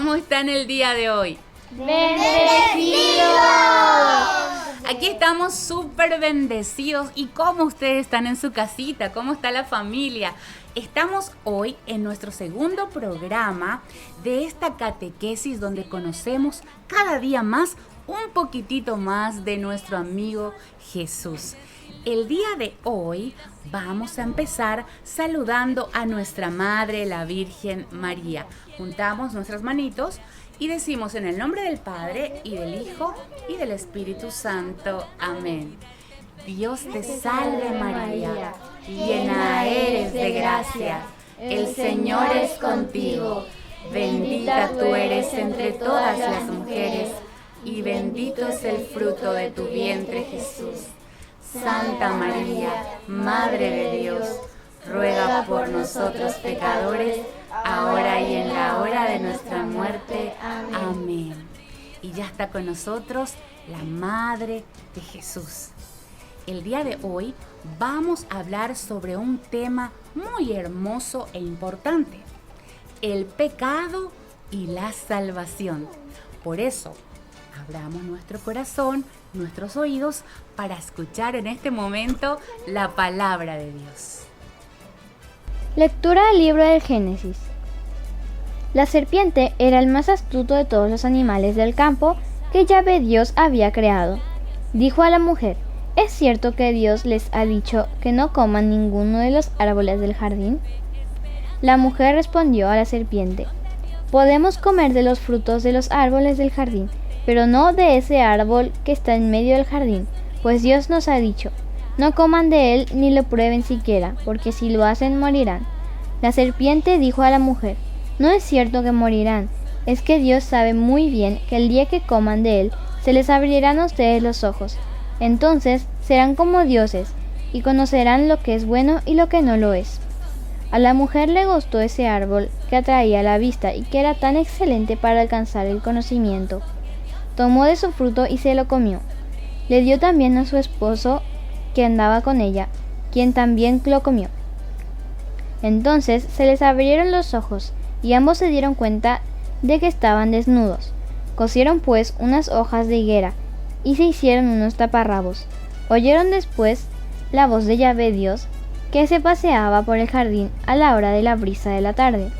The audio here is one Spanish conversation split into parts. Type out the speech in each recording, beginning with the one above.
¿Cómo están el día de hoy? ¡Bendecidos! Aquí estamos súper bendecidos. ¿Y cómo ustedes están en su casita? ¿Cómo está la familia? Estamos hoy en nuestro segundo programa de esta catequesis donde conocemos cada día más un poquitito más de nuestro amigo Jesús. El día de hoy vamos a empezar saludando a nuestra Madre, la Virgen María. Juntamos nuestras manitos y decimos en el nombre del Padre y del Hijo y del Espíritu Santo. Amén. Dios te salve María, llena eres de gracia, el Señor es contigo. Bendita tú eres entre todas las mujeres y bendito es el fruto de tu vientre Jesús. Santa María, Madre de Dios, ruega por nosotros pecadores, ahora y en la hora de nuestra muerte. Amén. Y ya está con nosotros la Madre de Jesús. El día de hoy vamos a hablar sobre un tema muy hermoso e importante: el pecado y la salvación. Por eso, abramos nuestro corazón, nuestros oídos, para escuchar en este momento la palabra de Dios. Lectura del libro del Génesis. La serpiente era el más astuto de todos los animales del campo que Yahvé Dios había creado. Dijo a la mujer: ¿es cierto que Dios les ha dicho que no coman ninguno de los árboles del jardín? La mujer respondió a la serpiente: podemos comer de los frutos de los árboles del jardín, pero no de ese árbol que está en medio del jardín, pues Dios nos ha dicho: no coman de él ni lo prueben siquiera, porque si lo hacen morirán. La serpiente dijo a la mujer: no es cierto que morirán, es que Dios sabe muy bien que el día que coman de él se les abrirán a ustedes los ojos. Entonces serán como dioses y conocerán lo que es bueno y lo que no lo es. A la mujer le gustó ese árbol que atraía la vista y que era tan excelente para alcanzar el conocimiento. Tomó de su fruto y se lo comió. Le dio también a su esposo que andaba con ella, quien también lo comió. Entonces se les abrieron los ojos y ambos se dieron cuenta de que estaban desnudos. Cosieron pues unas hojas de higuera y se hicieron unos taparrabos. Oyeron después la voz de Yahvé Dios, que se paseaba por el jardín a la hora de la brisa de la tarde.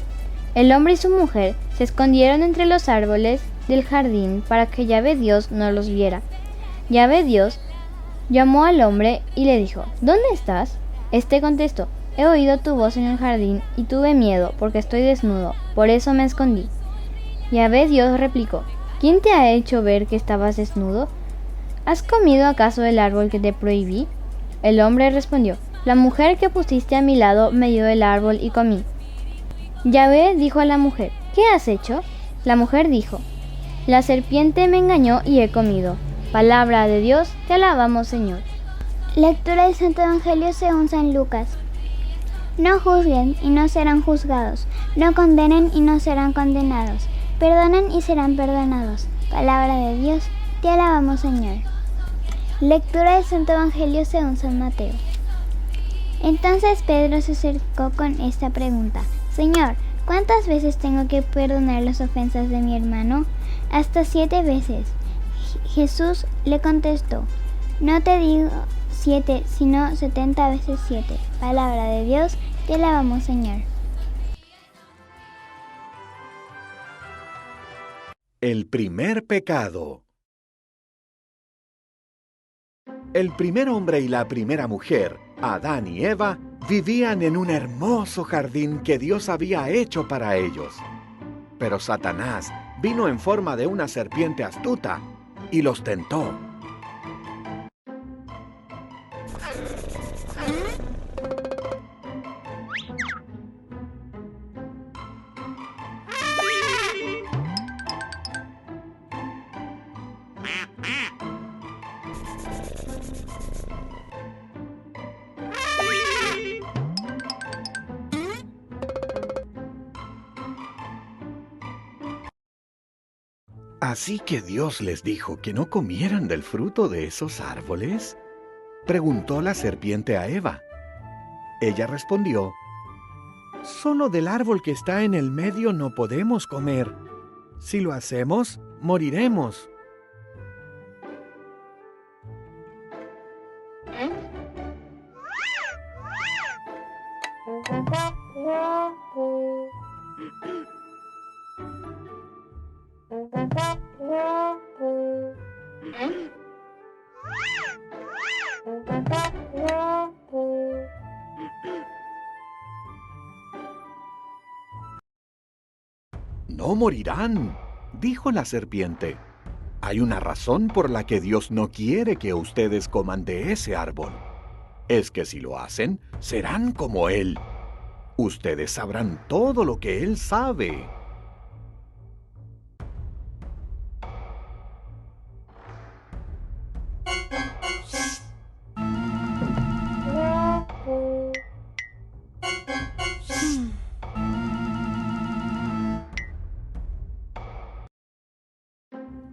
El hombre y su mujer se escondieron entre los árboles del jardín para que Yahvé Dios no los viera. Yahvé Dios llamó al hombre y le dijo: ¿dónde estás? Este contestó: he oído tu voz en el jardín y tuve miedo porque estoy desnudo, por eso me escondí. Yahvé Dios replicó: ¿quién te ha hecho ver que estabas desnudo? ¿Has comido acaso del árbol que te prohibí? El hombre respondió: la mujer que pusiste a mi lado me dio el árbol y comí. Yahvé dijo a la mujer: ¿qué has hecho? La mujer dijo: la serpiente me engañó y he comido. Palabra de Dios, te alabamos, Señor. Lectura del Santo Evangelio según San Lucas. No juzguen y no serán juzgados, no condenen y no serán condenados, perdonen y serán perdonados. Palabra de Dios, te alabamos, Señor. Lectura del Santo Evangelio según San Mateo. Entonces Pedro se acercó con esta pregunta: Señor, ¿cuántas veces tengo que perdonar las ofensas de mi hermano? Hasta 7 veces. Jesús le contestó: no te digo 7, sino 70 veces 7. Palabra de Dios, te alabamos, Señor. El primer pecado. El primer hombre y la primera mujer, Adán y Eva, vivían en un hermoso jardín que Dios había hecho para ellos. Pero Satanás vino en forma de una serpiente astuta y los tentó. ¿Así que Dios les dijo que no comieran del fruto de esos árboles?, preguntó la serpiente a Eva. Ella respondió: solo del árbol que está en el medio no podemos comer. Si lo hacemos, moriremos. No morirán, dijo la serpiente. Hay una razón por la que Dios no quiere que ustedes coman de ese árbol. Es que si lo hacen, serán como Él. Ustedes sabrán todo lo que Él sabe.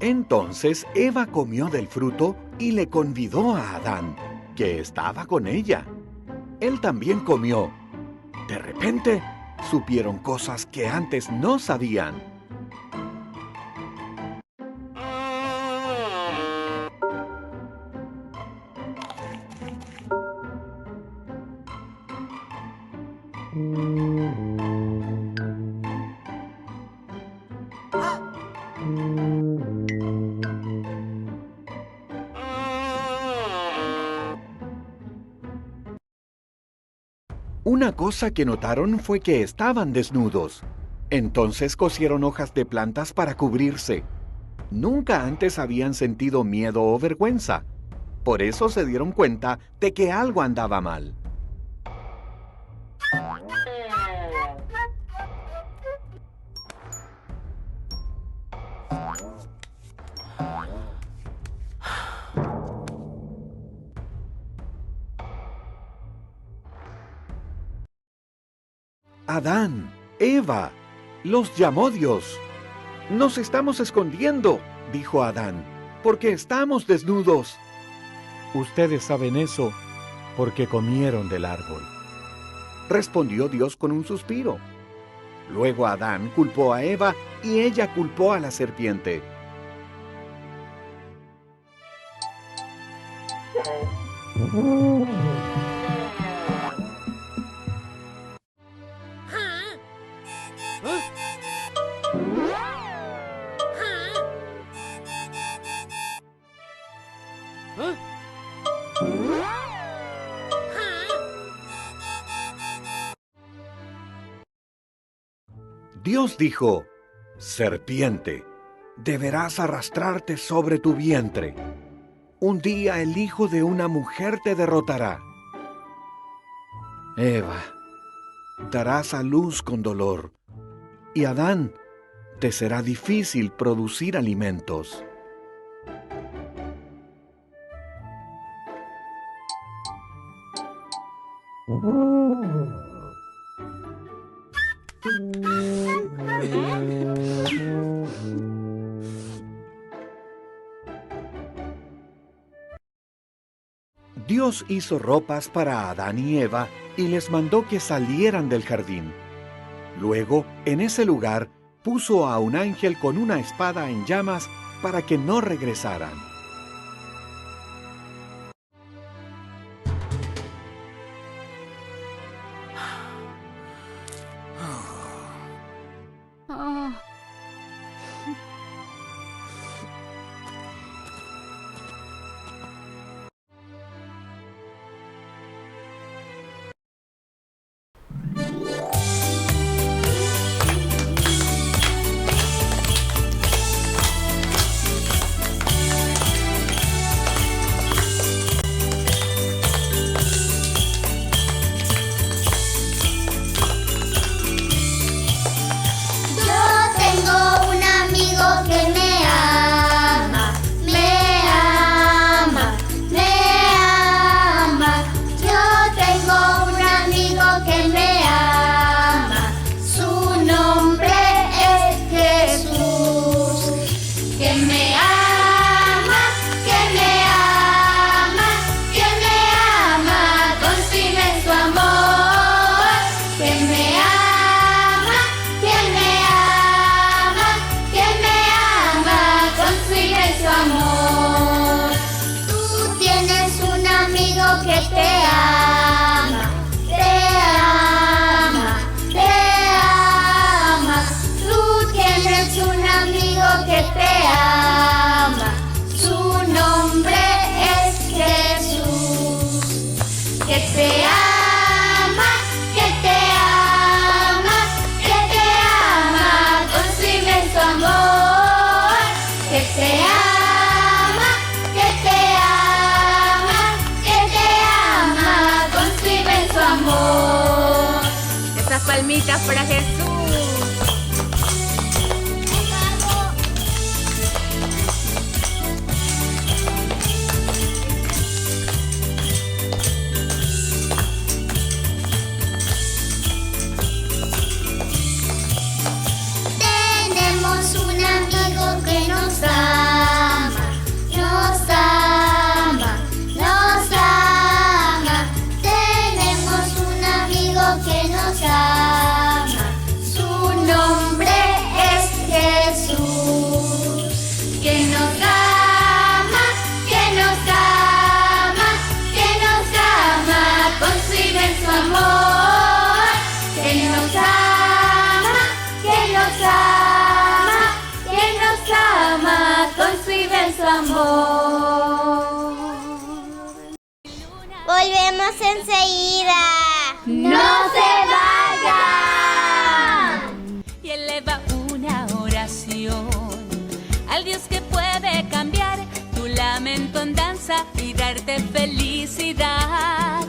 Entonces Eva comió del fruto y le convidó a Adán, que estaba con ella. Él también comió. De repente, supieron cosas que antes no sabían. Una cosa que notaron fue que estaban desnudos. Entonces cosieron hojas de plantas para cubrirse. Nunca antes habían sentido miedo o vergüenza. Por eso se dieron cuenta de que algo andaba mal. Adán, Eva, los llamó Dios. Nos estamos escondiendo, dijo Adán, porque estamos desnudos. Ustedes saben eso porque comieron del árbol, respondió Dios con un suspiro. Luego Adán culpó a Eva y ella culpó a la serpiente. Dios dijo: Serpiente, deberás arrastrarte sobre tu vientre. Un día el hijo de una mujer te derrotará. Eva, darás a luz con dolor, y Adán, te será difícil producir alimentos. Dios hizo ropas para Adán y Eva y les mandó que salieran del jardín. Luego, en ese lugar, puso a un ángel con una espada en llamas para que no regresaran. palmitas para Jesús. Tenemos un amigo que nos ama, nos ama, nos ama. Tenemos un amigo que nos ama. Su nombre es Jesús. Que nos ama, que nos ama, que nos ama con su inmenso amor. Que nos ama, que nos ama, que nos ama con su inmenso amor. Volvemos enseguida. ¡No se vayan! Y eleva una oración al Dios que puede cambiar tu lamento en danza y darte felicidad.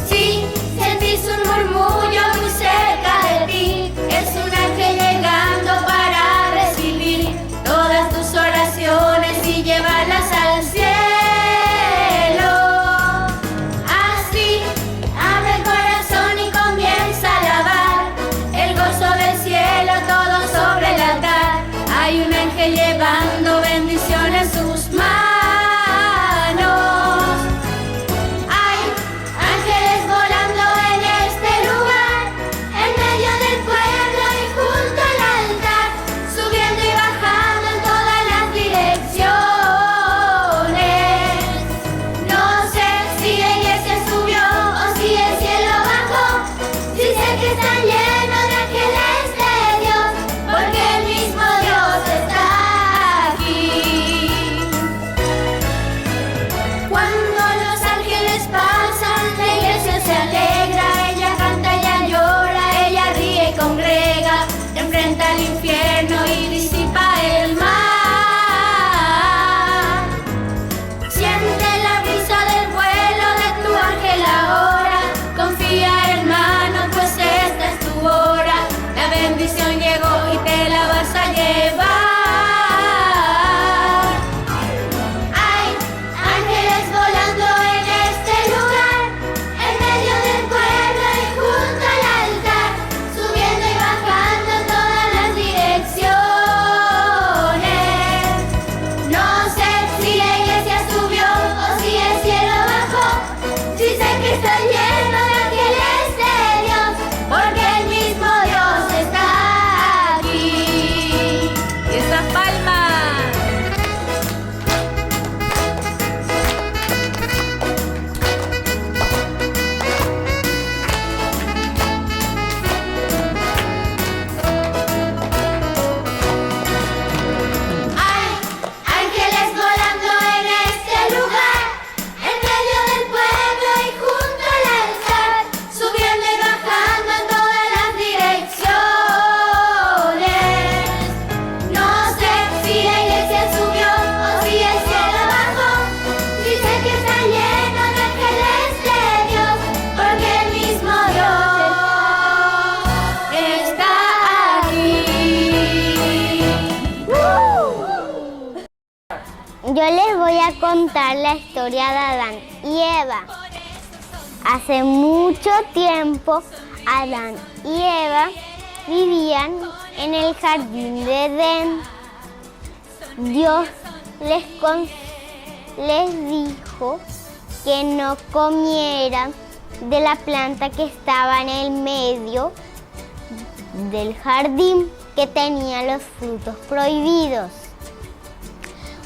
Si sentís un murmullo muy cerca de ti, es un ángel llegando para recibir todas tus oraciones y llevarlas al cielo. Así, abre el corazón y comienza a alabar el gozo del cielo, todo sobre el altar. Hay un ángel llevando bendición en sus manos. Hay ángeles volando en este lugar, en medio del pueblo y junto al altar, subiendo y bajando en todas las direcciones. No sé si la iglesia subió o si el cielo bajó, si sé que está lleno de ángeles de Dios, porque el mismo Dios está aquí. Cuando los ángeles pasan, la iglesia se alegra, ella canta, ella llora, ella ríe y congrega, enfrenta al infierno y disipa el mal. Siente la brisa del vuelo de tu ángel ahora, confía hermano, pues esta es tu hora, la bendición llegó y te la vas a llevar. Hay ángeles volando en este lugar, en medio del pueblo y junto al altar, subiendo y bajando en todas las direcciones. No sé si la iglesia subió o si el cielo bajó, si sé que está lleno de ángeles de Dios, porque el mismo Dios está aquí. Y esas palmas. Hay ángeles volando en este lugar, en medio del pueblo y junto al altar, subiendo y bajando en todas las direcciones. No sé si la iglesia subió o si el cielo bajó, si sé que está lleno de ángeles de Dios, porque el mismo Dios está aquí. Yo les voy a contar la historia de Adán y Eva. Hace mucho tiempo, Adán y Eva vivían en el jardín de Edén. Dios les dijo que no comieran de la planta que estaba en el medio del jardín, que tenía los frutos prohibidos.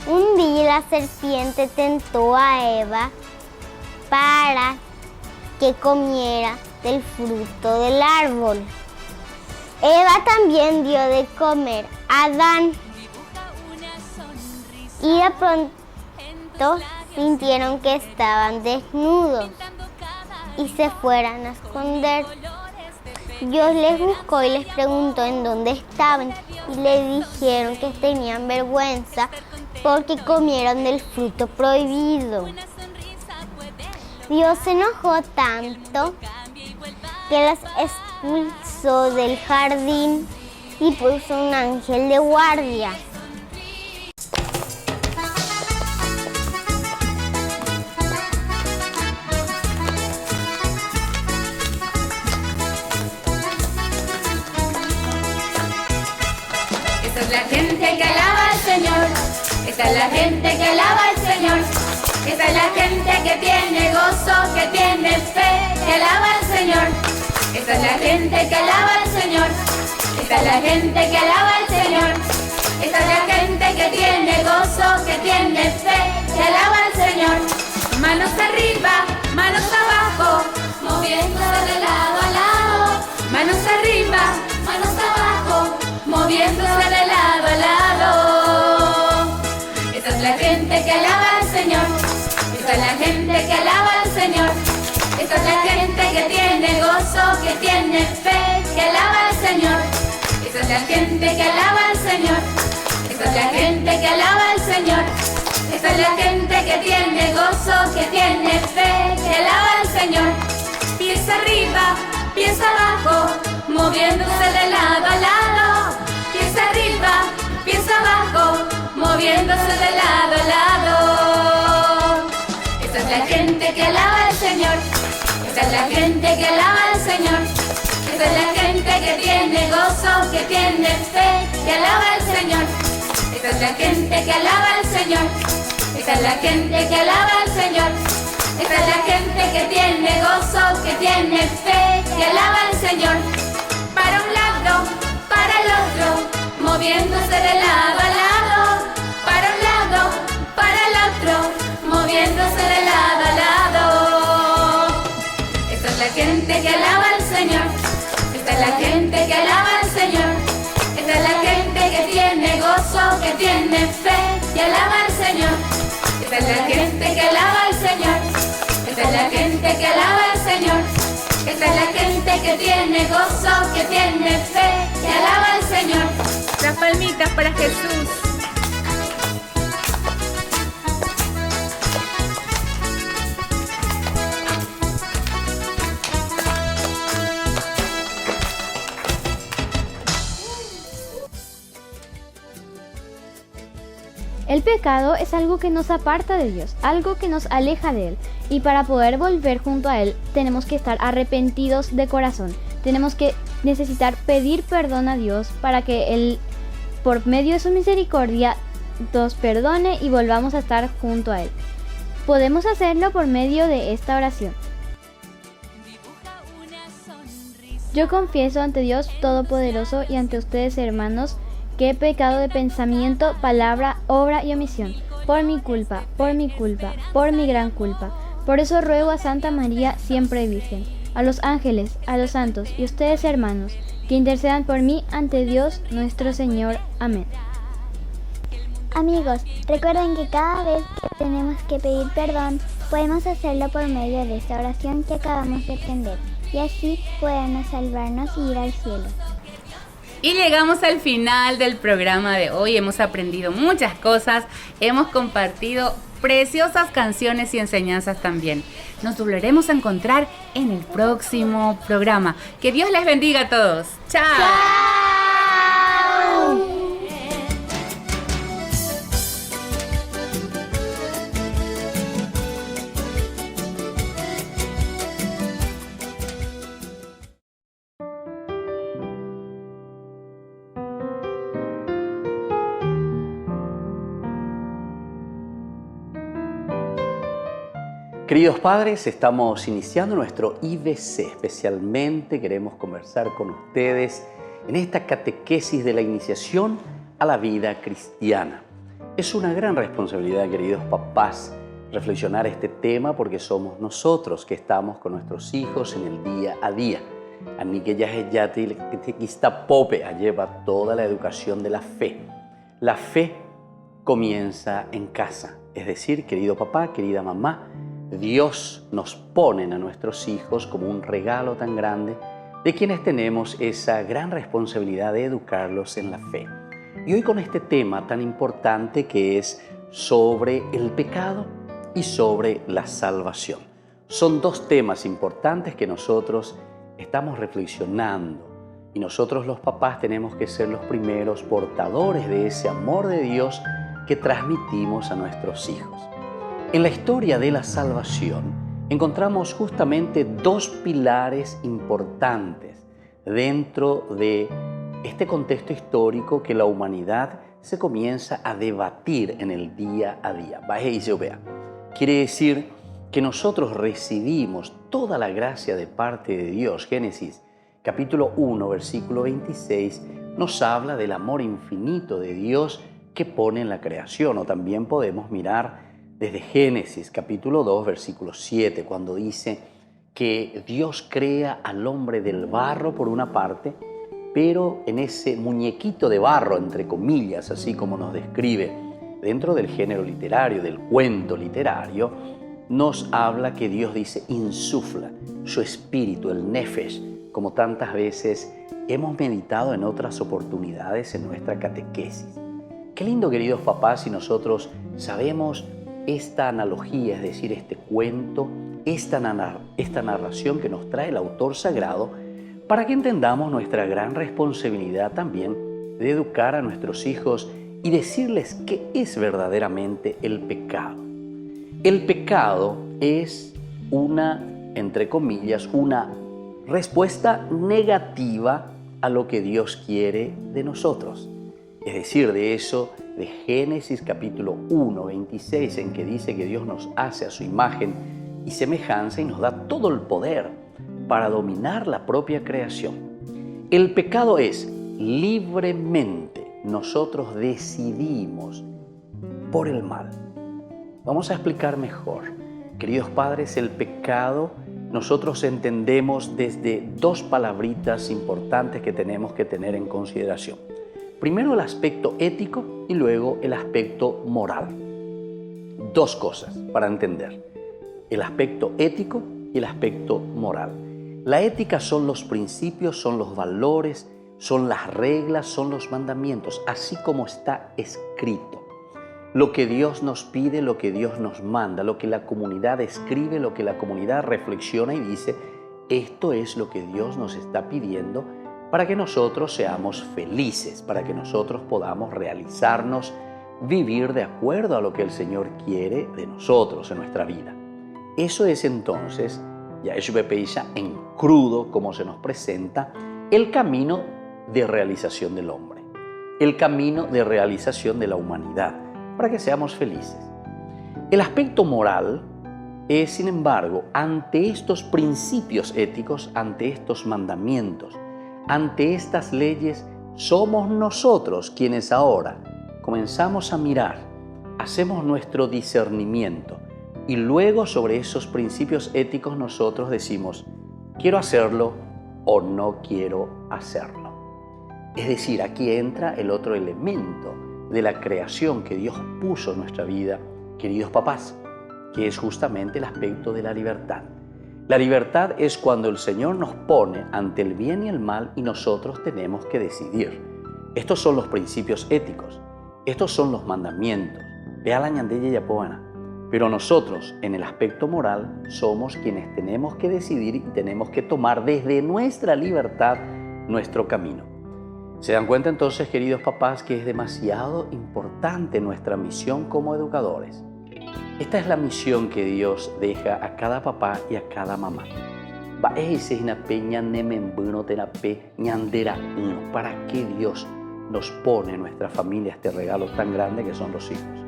Un día la serpiente tentó a Eva para que comiera del fruto del árbol. Eva también dio de comer a Adán. Y de pronto sintieron que estaban desnudos y se fueran a esconder. Dios les buscó y les preguntó en dónde estaban y le dijeron que tenían vergüenza porque comieron del fruto prohibido. Dios se enojó tanto que los expulsó del jardín y puso un ángel de guardia. Esta es la gente que alaba al Señor. Esta es la gente que alaba al Señor. Esta es la gente que tiene gozo, que tiene fe, que alaba al Señor. Esta es la gente que alaba al Señor. Esta es la gente que alaba al Señor. Esta es la gente que tiene gozo, que tiene fe, que alaba al Señor. Manos arriba, manos abajo, moviéndose de lado a lado. Manos arriba, manos abajo, moviéndose de lado a lado. Esta es la gente que alaba al Señor. Esta es la gente que alaba al Señor. Esta es la gente que tiene gozo, que tiene fe, que alaba al Señor. Esta es la gente que alaba al Señor. Esta es la gente que alaba al Señor. Esta es la gente que tiene gozo, que tiene fe, que alaba al Señor. Pies arriba, pies abajo, moviéndose de lado a lado. Pies arriba, pies abajo, moviéndose de lado a lado. Esta es la gente que alaba al Señor. Esta es la gente que alaba al Señor. Esta es la gente que tiene gozo, que tiene fe, que alaba al Señor. Esta es la gente que alaba al Señor. Esta es la gente que alaba al Señor. Esta es la gente que tiene gozo, que tiene fe, que alaba al Señor. Para un lado, para el otro, moviéndose de lado a lado. Para un lado, para el otro, moviéndose de lado a lado. Esta es la gente que alaba al Señor. Esta es la gente que alaba al Señor. Esta es la gente que tiene gozo, que tiene fe, que alaba al Señor. Esta es la gente que alaba al Señor. Esta es la gente que alaba al Señor. Esta es la gente que tiene gozo, que tiene fe, que alaba al Señor. Las palmitas para Jesús. El pecado es algo que nos aparta de Dios, algo que nos aleja de Él. Y para poder volver junto a Él, tenemos que estar arrepentidos de corazón. Tenemos que necesitar pedir perdón a Dios para que Él, por medio de su misericordia, nos perdone y volvamos a estar junto a Él. Podemos hacerlo por medio de esta oración. Yo confieso ante Dios Todopoderoso y ante ustedes, hermanos, que he pecado de pensamiento, palabra, obra y omisión, por mi culpa, por mi gran culpa. Por eso ruego a Santa María, siempre Virgen, a los ángeles, a los santos y ustedes, hermanos, que intercedan por mí ante Dios nuestro Señor. Amén. Amigos, recuerden que cada vez que tenemos que pedir perdón, podemos hacerlo por medio de esta oración que acabamos de aprender, y así podremos salvarnos y ir al cielo. Y llegamos al final del programa de hoy. Hemos aprendido muchas cosas, hemos compartido preciosas canciones y enseñanzas también. Nos volveremos a encontrar en el próximo programa. Que Dios les bendiga a todos. ¡Chao! ¡Chao! Queridos padres, estamos iniciando nuestro IBC. Especialmente queremos conversar con ustedes en esta catequesis de la iniciación a la vida cristiana. Es una gran responsabilidad, queridos papás, reflexionar este tema porque somos nosotros que estamos con nuestros hijos en el día a día. Así que ya está pope lleva toda la educación de la fe. La fe comienza en casa, es decir, querido papá, querida mamá, Dios nos pone a nuestros hijos como un regalo tan grande de quienes tenemos esa gran responsabilidad de educarlos en la fe. Y hoy con este tema tan importante que es sobre el pecado y sobre la salvación. Son dos temas importantes que nosotros estamos reflexionando y nosotros los papás tenemos que ser los primeros portadores de ese amor de Dios que transmitimos a nuestros hijos. En la historia de la salvación encontramos justamente dos pilares importantes dentro de este contexto histórico que la humanidad se comienza a debatir en el día a día. Quiere decir que nosotros recibimos toda la gracia de parte de Dios. Génesis capítulo 1, versículo 26 nos habla del amor infinito de Dios que pone en la creación. O también podemos mirar desde Génesis capítulo 2, versículo 7, cuando dice que Dios crea al hombre del barro por una parte, pero en ese muñequito de barro, entre comillas, así como nos describe dentro del género literario, del cuento literario, nos habla que Dios dice, insufla su espíritu, el nefesh, como tantas veces hemos meditado en otras oportunidades en nuestra catequesis. Qué lindo, queridos papás, si nosotros sabemos esta analogía, es decir, este cuento, esta narración que nos trae el autor sagrado, para que entendamos nuestra gran responsabilidad también de educar a nuestros hijos y decirles qué es verdaderamente el pecado. El pecado es una, entre comillas, una respuesta negativa a lo que Dios quiere de nosotros. Es decir, de eso, de Génesis capítulo 1, 26, en que dice que Dios nos hace a su imagen y semejanza y nos da todo el poder para dominar la propia creación. El pecado es libremente nosotros decidimos por el mal. Vamos a explicar mejor. Queridos padres, el pecado nosotros entendemos desde dos palabritas importantes que tenemos que tener en consideración. Primero el aspecto ético y luego el aspecto moral. Dos cosas para entender. El aspecto ético y el aspecto moral. La ética son los principios, son los valores, son las reglas, son los mandamientos, así como está escrito. Lo que Dios nos pide, lo que Dios nos manda, lo que la comunidad escribe, lo que la comunidad reflexiona y dice, esto es lo que Dios nos está pidiendo para que nosotros seamos felices, para que nosotros podamos realizarnos, vivir de acuerdo a lo que el Señor quiere de nosotros en nuestra vida. Eso es entonces, ya es en crudo como se nos presenta, el camino de realización del hombre, el camino de realización de la humanidad, para que seamos felices. El aspecto moral es, sin embargo, ante estos principios éticos, ante estos mandamientos, ante estas leyes, somos nosotros quienes ahora comenzamos a mirar, hacemos nuestro discernimiento y luego sobre esos principios éticos nosotros decimos, quiero hacerlo o no quiero hacerlo. Es decir, aquí entra el otro elemento de la creación que Dios puso en nuestra vida, queridos papás, que es justamente el aspecto de la libertad. La libertad es cuando el Señor nos pone ante el bien y el mal y nosotros tenemos que decidir. Estos son los principios éticos, estos son los mandamientos. Pero nosotros, en el aspecto moral, somos quienes tenemos que decidir y tenemos que tomar desde nuestra libertad nuestro camino. ¿Se dan cuenta entonces, queridos papás, que es demasiado importante nuestra misión como educadores? Esta es la misión que Dios deja a cada papá y a cada mamá. ¿Para qué Dios nos pone en nuestra familia este regalo tan grande que son los hijos?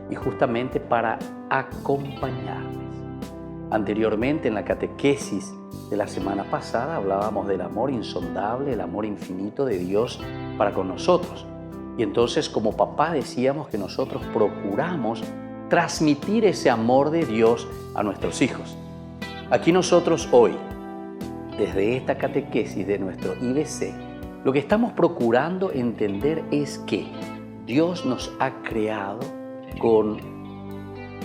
Y justamente para acompañarles. Anteriormente, en la catequesis de la semana pasada, hablábamos del amor insondable, el amor infinito de Dios para con nosotros. Y entonces como papá decíamos que nosotros procuramos transmitir ese amor de Dios a nuestros hijos. Aquí nosotros hoy, desde esta catequesis de nuestro IBC, lo que estamos procurando entender es que Dios nos ha creado con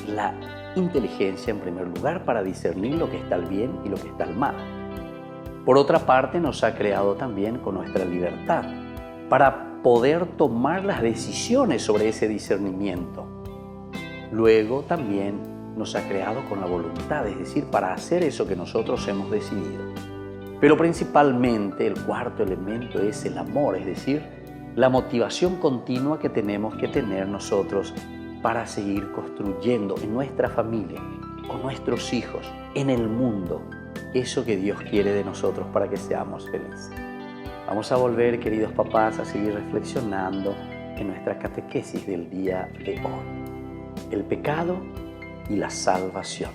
la inteligencia en primer lugar para discernir lo que está al bien y lo que está al mal. Por otra parte, nos ha creado también con nuestra libertad para poder tomar las decisiones sobre ese discernimiento. Luego también nos ha creado con la voluntad, es decir, para hacer eso que nosotros hemos decidido. Pero principalmente el cuarto elemento es el amor, es decir, la motivación continua que tenemos que tener nosotros para seguir construyendo en nuestra familia, con nuestros hijos, en el mundo, eso que Dios quiere de nosotros para que seamos felices. Vamos a volver, queridos papás, a seguir reflexionando en nuestra catequesis del día de hoy. El pecado y la salvación.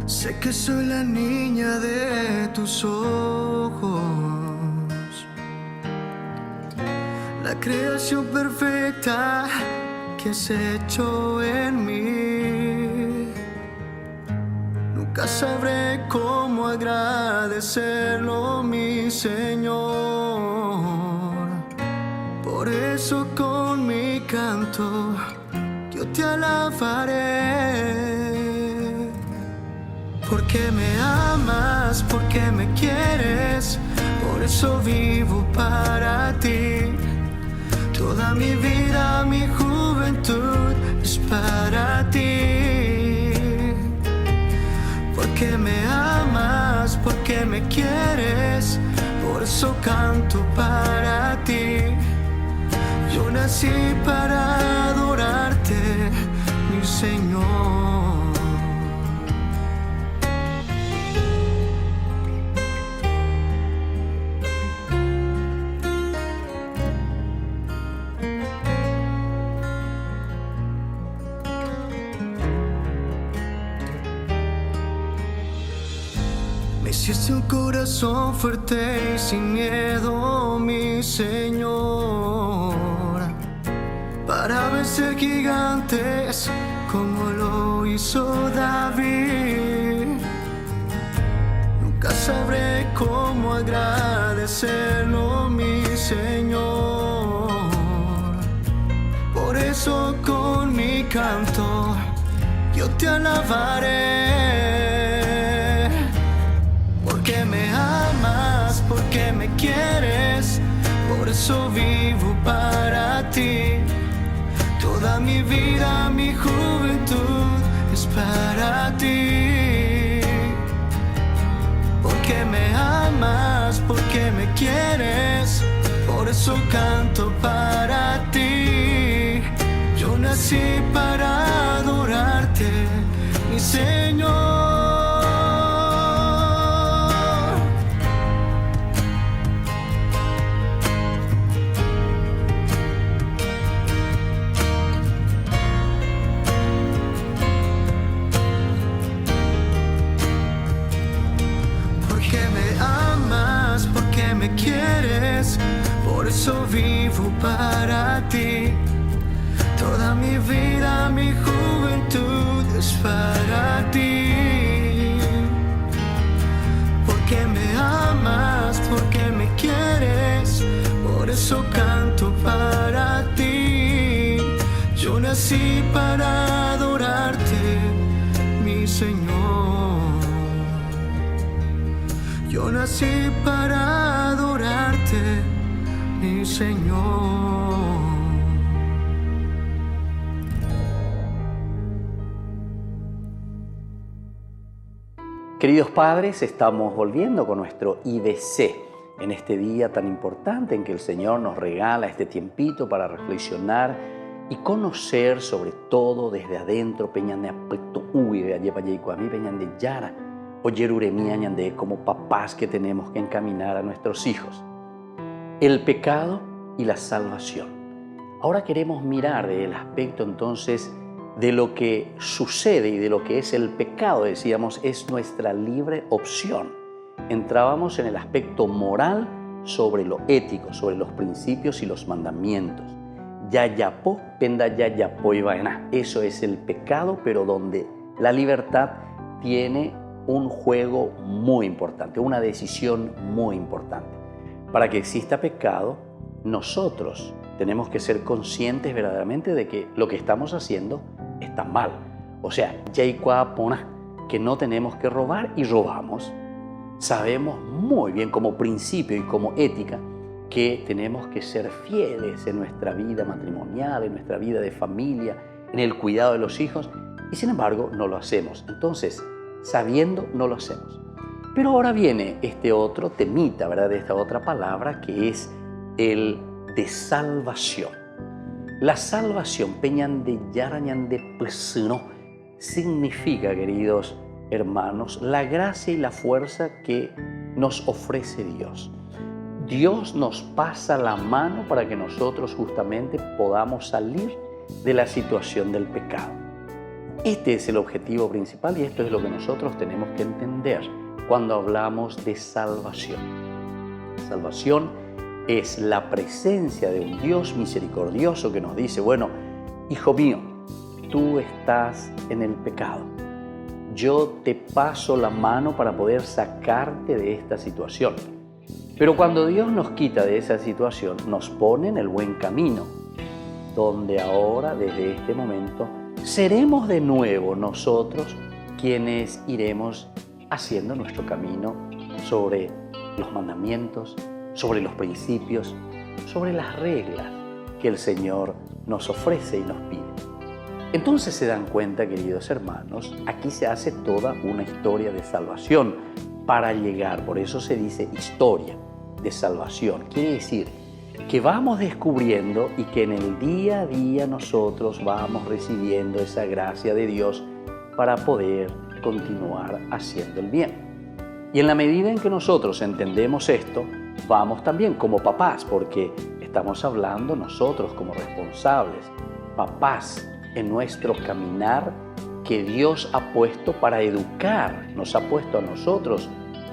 Sé que soy la niña de tus ojos, la creación perfecta que has hecho en mí. Nunca sabré cómo agradecerlo, mi Señor. Por eso con mi canto yo te alabaré. Porque me amas, porque me quieres, por eso vivo para ti. Toda mi vida, mi juventud es para ti. Porque me amas, porque me quieres, por eso canto para ti. Yo nací para adorarte, mi Señor. Hiciste un corazón fuerte y sin miedo, mi Señor, para vencer gigantes como lo hizo David. Nunca sabré cómo agradecerlo, mi Señor. Por eso con mi canto yo te alabaré. Porque me amas, porque me quieres, por eso vivo para ti. Toda mi vida, mi juventud es para ti. Porque me amas, porque me quieres, por eso canto para ti. Yo nací para adorarte, mi Señor. Quieres, por eso vivo para ti. Toda mi vida, mi juventud es para ti. Porque me amas, porque me quieres, por eso canto para ti. Yo nací para adorarte, mi Señor. Yo nací para adorarte, mi Señor. Queridos padres, estamos volviendo con nuestro IBC en este día tan importante en que el Señor nos regala este tiempito para reflexionar y conocer sobre todo desde adentro peñan de aspecto de allí a mí peñan de yara o yeruremia de como papás que tenemos que encaminar a nuestros hijos. el pecado y la salvación. Ahora queremos mirar el aspecto entonces de lo que sucede y de lo que es el pecado. Decíamos, es nuestra libre opción. Entrábamos en el aspecto moral sobre lo ético, sobre los principios y los mandamientos. Yayapo, penda yayapo y vaina. Eso es el pecado, pero donde la libertad tiene un juego muy importante, una decisión muy importante. Para que exista pecado, nosotros tenemos que ser conscientes verdaderamente de que lo que estamos haciendo está mal. O sea, que no tenemos que robar y robamos. Sabemos muy bien como principio y como ética que tenemos que ser fieles en nuestra vida matrimonial, en nuestra vida de familia, en el cuidado de los hijos, y sin embargo no lo hacemos. Entonces, sabiendo, no lo hacemos. Pero ahora viene este otro temita, ¿verdad? De esta otra palabra que es el de salvación. La salvación, peñan de yarañan de pesino, significa, queridos hermanos, la gracia y la fuerza que nos ofrece Dios. Dios nos pasa la mano para que nosotros justamente podamos salir de la situación del pecado. Este es el objetivo principal y esto es lo que nosotros tenemos que entender cuando hablamos de salvación. Salvación es la presencia de un Dios misericordioso que nos dice, bueno, hijo mío, tú estás en el pecado. Yo te paso la mano para poder sacarte de esta situación. Pero cuando Dios nos quita de esa situación, nos pone en el buen camino, donde ahora, desde este momento, seremos de nuevo nosotros quienes iremos haciendo nuestro camino sobre los mandamientos, sobre los principios, sobre las reglas que el Señor nos ofrece y nos pide. Entonces se dan cuenta, queridos hermanos, aquí se hace toda una historia de salvación para llegar, por eso se dice historia de salvación. Quiere decir que vamos descubriendo y que en el día a día nosotros vamos recibiendo esa gracia de Dios para poder continuar haciendo el bien. Y en la medida en que nosotros entendemos esto, vamos también como papás, porque estamos hablando nosotros como responsables, papás, en nuestro caminar que Dios ha puesto para educar, nos ha puesto a nosotros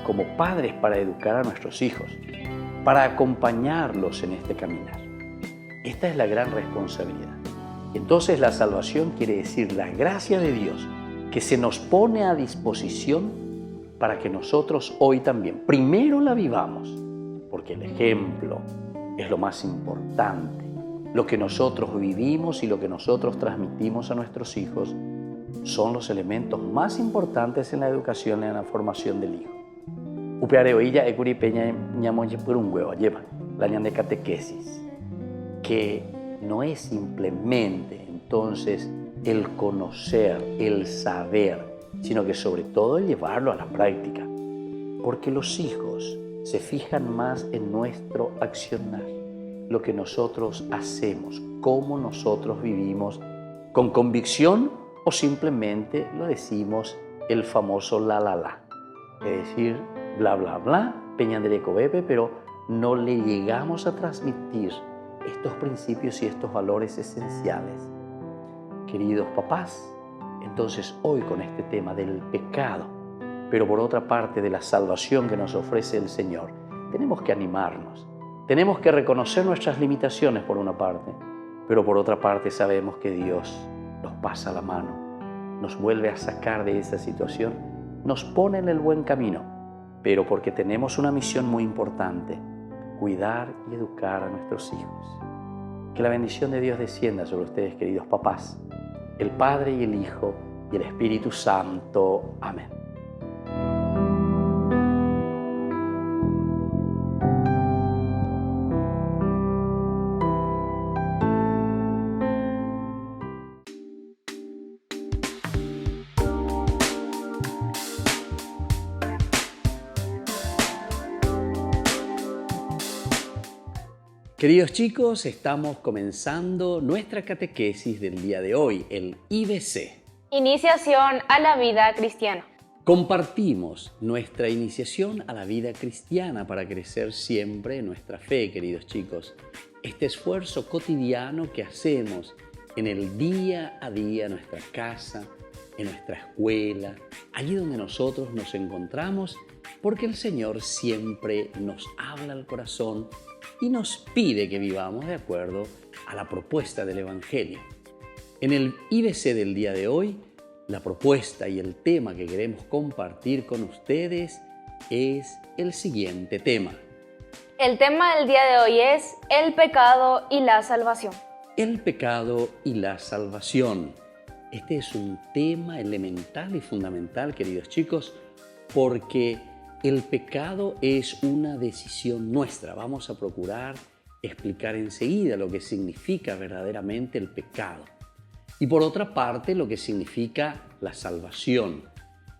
como padres para educar a nuestros hijos, para acompañarlos en este caminar. Esta es la gran responsabilidad. Entonces la salvación quiere decir la gracia de Dios que se nos pone a disposición para que nosotros hoy también, primero la vivamos, porque el ejemplo es lo más importante. Lo que nosotros vivimos y lo que nosotros transmitimos a nuestros hijos son los elementos más importantes en la educación y en la formación del hijo. Upeareo ella ekuri peña ñamoye por un huevo lleva la ñan de catequesis, que no es simplemente entonces el conocer, el saber, sino que sobre todo el llevarlo a la práctica, porque los hijos se fijan más en nuestro accionar, lo que nosotros hacemos, cómo nosotros vivimos, con convicción o simplemente lo decimos el famoso la, es decir, bla, bla, bla, peñandereco bebe, pero no le llegamos a transmitir estos principios y estos valores esenciales. Queridos papás, entonces hoy con este tema del pecado, pero por otra parte de la salvación que nos ofrece el Señor, tenemos que animarnos. Tenemos que reconocer nuestras limitaciones por una parte, pero por otra parte sabemos que Dios nos pasa la mano, nos vuelve a sacar de esa situación, nos pone en el buen camino, pero porque tenemos una misión muy importante, cuidar y educar a nuestros hijos. Que la bendición de Dios descienda sobre ustedes, queridos papás, el Padre y el Hijo y el Espíritu Santo. Amén. Queridos chicos, estamos comenzando nuestra catequesis del día de hoy, el IBC. Iniciación a la vida cristiana. Compartimos nuestra iniciación a la vida cristiana para crecer siempre en nuestra fe, queridos chicos. Este esfuerzo cotidiano que hacemos en el día a día, en nuestra casa, en nuestra escuela, allí donde nosotros nos encontramos, porque el Señor siempre nos habla al corazón y nos pide que vivamos de acuerdo a la propuesta del Evangelio. En el IBC del día de hoy, la propuesta y el tema que queremos compartir con ustedes es el siguiente tema. El tema del día de hoy es el pecado y la salvación. El pecado y la salvación. Este es un tema elemental y fundamental, queridos chicos, porque el pecado es una decisión nuestra. Vamos a procurar explicar enseguida lo que significa verdaderamente el pecado. Y por otra parte, lo que significa la salvación.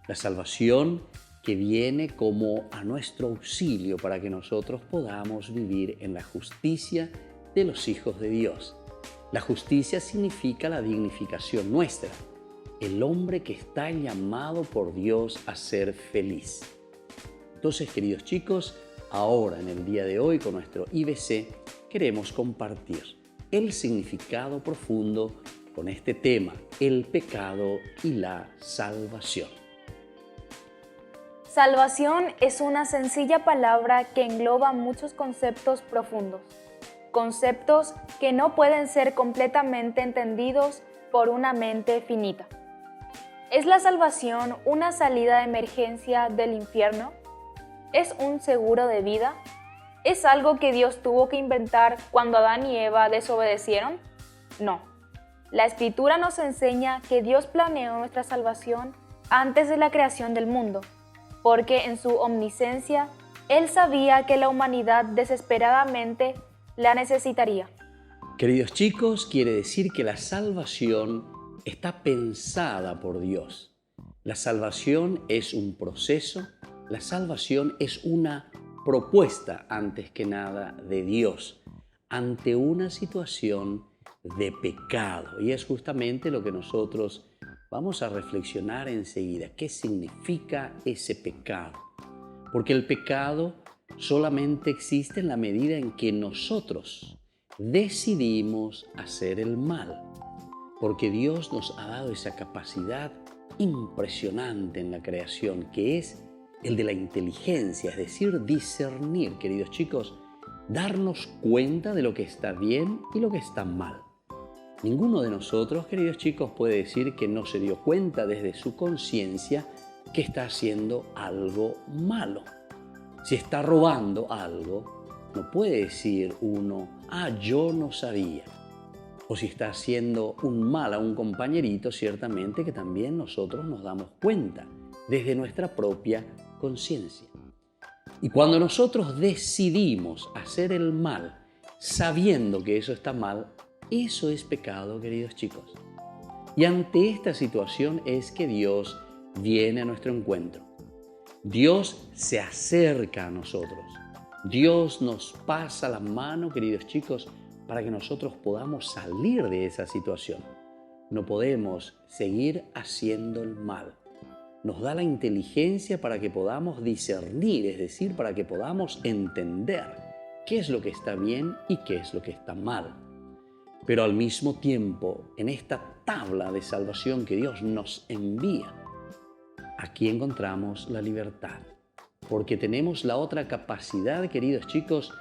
La salvación que viene como a nuestro auxilio para que nosotros podamos vivir en la justicia de los hijos de Dios. La justicia significa la dignificación nuestra, el hombre que está llamado por Dios a ser feliz. Entonces, queridos chicos, ahora en el día de hoy con nuestro IBC queremos compartir el significado profundo con este tema, el pecado y la salvación. Salvación es una sencilla palabra que engloba muchos conceptos profundos, conceptos que no pueden ser completamente entendidos por una mente finita. ¿Es la salvación una salida de emergencia del infierno? ¿Es un seguro de vida? ¿Es algo que Dios tuvo que inventar cuando Adán y Eva desobedecieron? No. La Escritura nos enseña que Dios planeó nuestra salvación antes de la creación del mundo, porque en su omnisciencia Él sabía que la humanidad desesperadamente la necesitaría. Queridos chicos, quiere decir que la salvación está pensada por Dios. La salvación es un proceso, la salvación es una propuesta antes que nada de Dios ante una situación de pecado. Y es justamente lo que nosotros vamos a reflexionar enseguida. ¿Qué significa ese pecado? Porque el pecado solamente existe en la medida en que nosotros decidimos hacer el mal. Porque Dios nos ha dado esa capacidad impresionante en la creación, que es el de la inteligencia, es decir, discernir, queridos chicos, darnos cuenta de lo que está bien y lo que está mal. Ninguno de nosotros, queridos chicos, puede decir que no se dio cuenta desde su conciencia que está haciendo algo malo. Si está robando algo, no puede decir uno, yo no sabía. O si está haciendo un mal a un compañerito, ciertamente que también nosotros nos damos cuenta desde nuestra propia conciencia. Y cuando nosotros decidimos hacer el mal, sabiendo que eso está mal, eso es pecado, queridos chicos. Y ante esta situación es que Dios viene a nuestro encuentro. Dios se acerca a nosotros. Dios nos pasa la mano, queridos chicos, para que nosotros podamos salir de esa situación. No podemos seguir haciendo el mal. Nos da la inteligencia para que podamos discernir, es decir, para que podamos entender qué es lo que está bien y qué es lo que está mal. Pero al mismo tiempo, en esta tabla de salvación que Dios nos envía, aquí encontramos la libertad. Porque tenemos la otra capacidad, queridos chicos,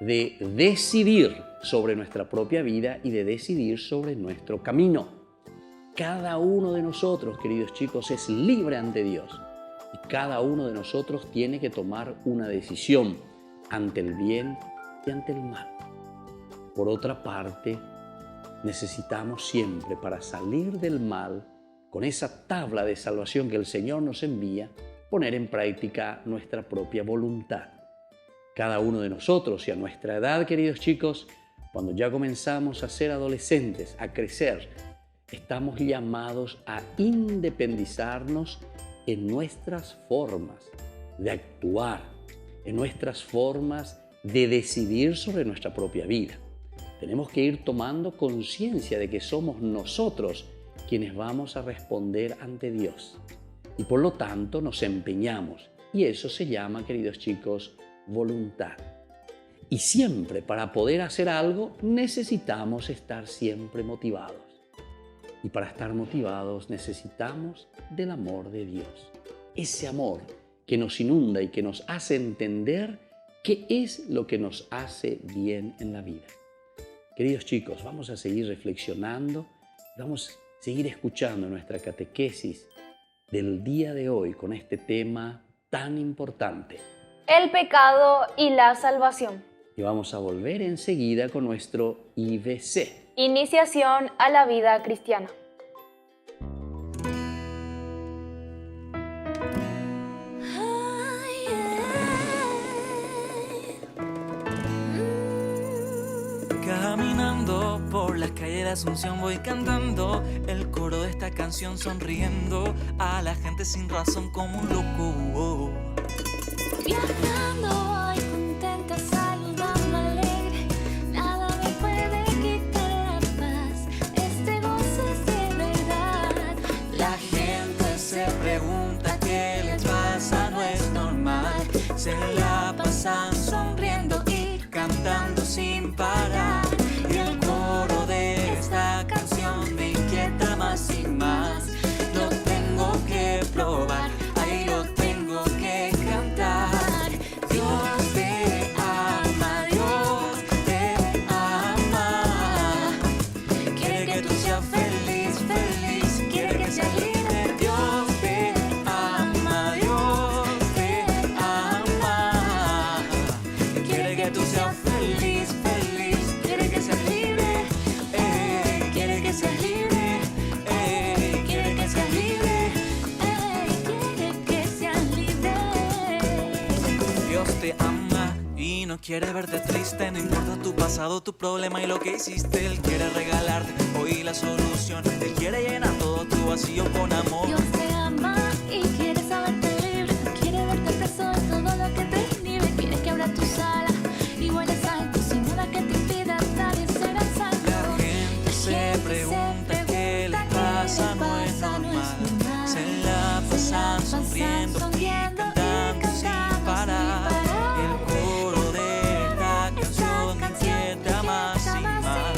de decidir sobre nuestra propia vida y de decidir sobre nuestro camino. Cada uno de nosotros, queridos chicos, es libre ante Dios. Y cada uno de nosotros tiene que tomar una decisión ante el bien y ante el mal. Por otra parte, necesitamos siempre, para salir del mal, con esa tabla de salvación que el Señor nos envía, poner en práctica nuestra propia voluntad. Cada uno de nosotros, y a nuestra edad, queridos chicos, cuando ya comenzamos a ser adolescentes, a crecer, estamos llamados a independizarnos en nuestras formas de actuar, en nuestras formas de decidir sobre nuestra propia vida. Tenemos que ir tomando conciencia de que somos nosotros quienes vamos a responder ante Dios. y por lo tanto nos empeñamos. Y eso se llama, queridos chicos, voluntad. Y siempre para poder hacer algo necesitamos estar siempre motivados. Y para estar motivados necesitamos del amor de Dios. Ese amor que nos inunda y que nos hace entender qué es lo que nos hace bien en la vida. Queridos chicos, vamos a seguir reflexionando, vamos a seguir escuchando nuestra catequesis del día de hoy con este tema tan importante. El pecado y la salvación. Y vamos a volver enseguida con nuestro IBC. Iniciación a la vida cristiana. Caminando por las calles de Asunción voy cantando el coro de esta canción, sonriendo a la gente sin razón como un loco. Viajando voy contenta, saludando alegre, nada me puede quitar la paz, este gozo es de verdad. La gente se pregunta qué les pasa, no es normal, se la pasan sonriendo y cantando sin parar. Y el coro de esta canción me inquieta más y más. Lo tengo que probar, ahí lo tengo que cantar. Dios te ama, Dios te ama. Quiere que tú seas feliz, feliz, quiere que seas libre. Dios te ama, Dios te ama. Quiere que tú seas feliz, feliz, quiere que seas libre. Quiere que seas libre. Quiere que seas libre. Quiere que seas libre. Dios te ama y no quiere verte triste. No importa tu pasado, tu problema y lo que hiciste. Él quiere regalarte hoy la solución. Él quiere llenar todo tu vacío con amor. Dios te ama y quiere saberte libre, no quiere verte preso de todo lo que te inhibe. Quiere que abra tus alas y vueles alto, sin nada que te impida nadie será salvo. La gente se pregunta qué les pasa, no es normal. Se la pasan sonriendo y cantando sin parar. Y el coro de esta canción me inquieta más y más.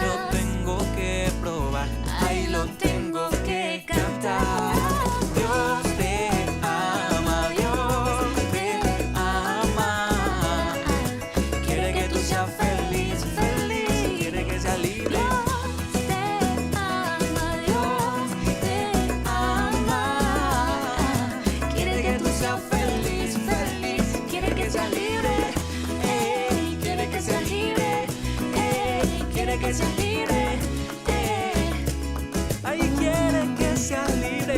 Lo tengo que probar, ahí lo tengo que cantar. Dios te ama, Dios te ama. Quiere que tú seas feliz, feliz, quiere que seas libre. Dios te ama, Dios te ama. Quiere que tú seas feliz, feliz, quiere que seas libre. Quiere que seas libre. Quiere que seas libre. Ay, quiere que seas libre.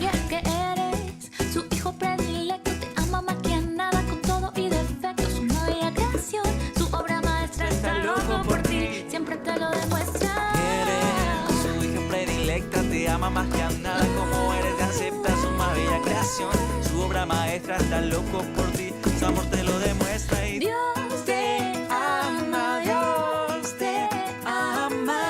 Y es que eres su hijo predilecto, te ama más que a nada, con todo y defectos. Su bella creación, su obra maestra, está loco por ti, siempre te lo demuestra. Eres su hija predilecta, te ama más que a nada, como eres, te acepta su más bella creación. Su obra maestra está loco por ti, su amor te lo demuestra. Y Dios te ama, Dios te ama.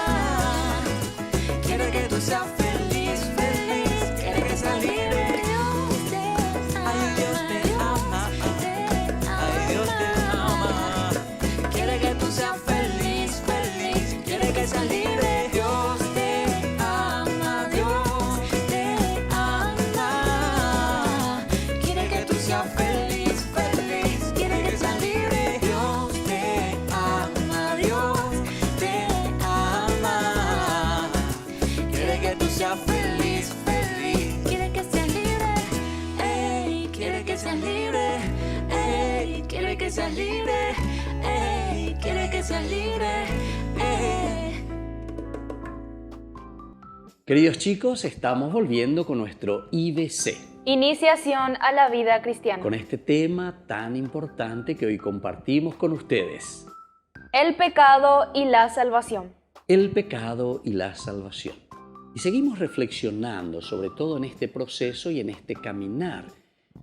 Quiere que tú seas feliz, feliz, quiere que seas libre. Dios te ama, Ay, Dios te ama. Ay, Dios te ama. Quiere que tú seas feliz, feliz, quiere que seas libre. Dios te ama, Dios te ama. Quiere que tú seas feliz, feliz, quiere que seas libre. Dios te ama, Dios te ama. Quiere que tú seas feliz, feliz. quiere que seas libre. Ey, quiere que seas libre. Ey, quiere que seas libre. Ey, quiere que seas libre. Ey. Queridos chicos, estamos volviendo con nuestro IBC, Iniciación a la vida cristiana. con este tema tan importante que hoy compartimos con ustedes. El pecado y la salvación. El pecado y la salvación. Y seguimos reflexionando sobre todo en este proceso y en este caminar.